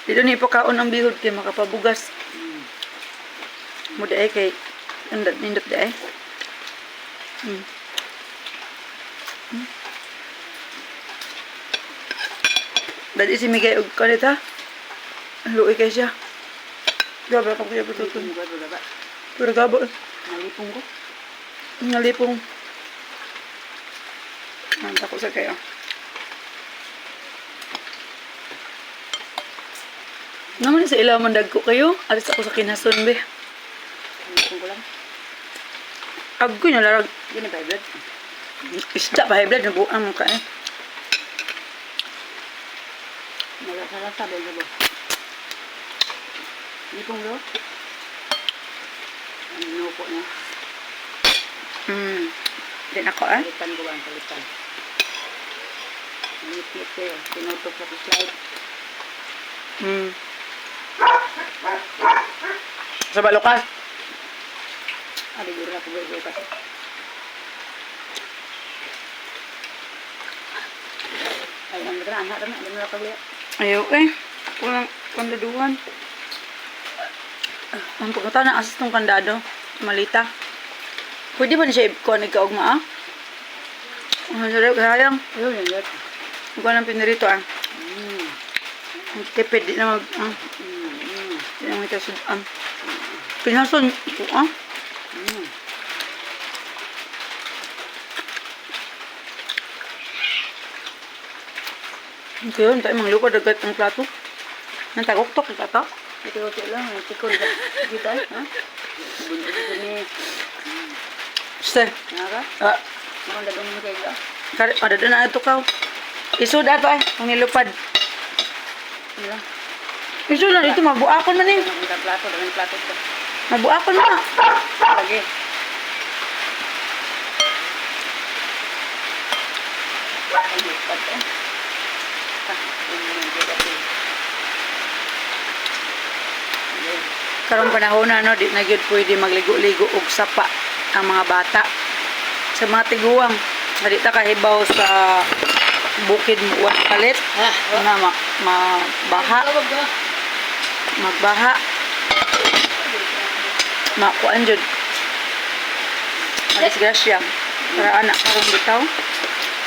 Dito ni pagkaon ang bihod kay makapabugas. Mo daay kay nindot daay. Dali si Miguel og kanit ha. Luoy kay siya. Grabe ka kuya pututun. Pero gabo. Nalipong ko. Ngalipong. Nanta ko sa kayo. Naman sa ilaw mandag ko kayo. Alis ako sa kinason be. Nalipong ko lang. Agoy na larag. Yan ba blood? Isda pa high blood. Nabuang mo ka eh. Malasa-lasa ba ba? Lipong lo? Ang nuko niya. Di na ko eh. Palitan ko ba ang palitan? Nipit ko yun. Pinutok sa slide. Sa balukas. Aligura ko ba kasi. Ay, ang nagra, anak na, alam na kagaya. Ayaw eh. Walang kandaduhan. Ang pagkata na asas tong kandado. Malita. Pwede ba na siya ikuha nagkaugma ah? Ang sarap sayang. Ayun, yan, yan. Ikuha ng pinirito ah. Ang tipid di na mag di na mag itasudaan. Pinason ito ah. Okay yun. Tayo manglupad agad ang plato. Nantagok-tok ito ito. Ito lang, tikod ba? Kita, ha? Bunuh dito ni... Ste. Naka? Ah. Mga dadong mo kayo ka? Ada na ito ka. Isud ato eh. Ang nilupad. Ano lang? Isud na ito. Mabuakon man eh. Ang plato, daming plato ito. Mabuakon na. Lagi. Ang lipad eh. Karong panahon na, no, di na gyud pwede magligo-ligo og sapa ang mga bata. Sa mga tiguang, di ta kahibaw sa bukid mo uwan palit. Na mabaha. Magbaha. Makuan jud. Madisgrasya. Para anak karong bitaw.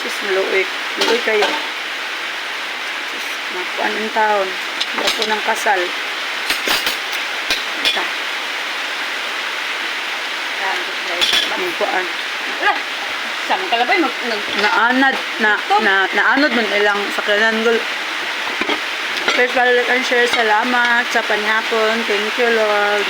Sis luoy. Luoy kayo. Sis, makuan ang taon. Dapo ng kasal. Kuan. Sama kalabay naanad man ilang sakyanan gul. First, like and share. Salamat sa panihapon. Thank you, Lord.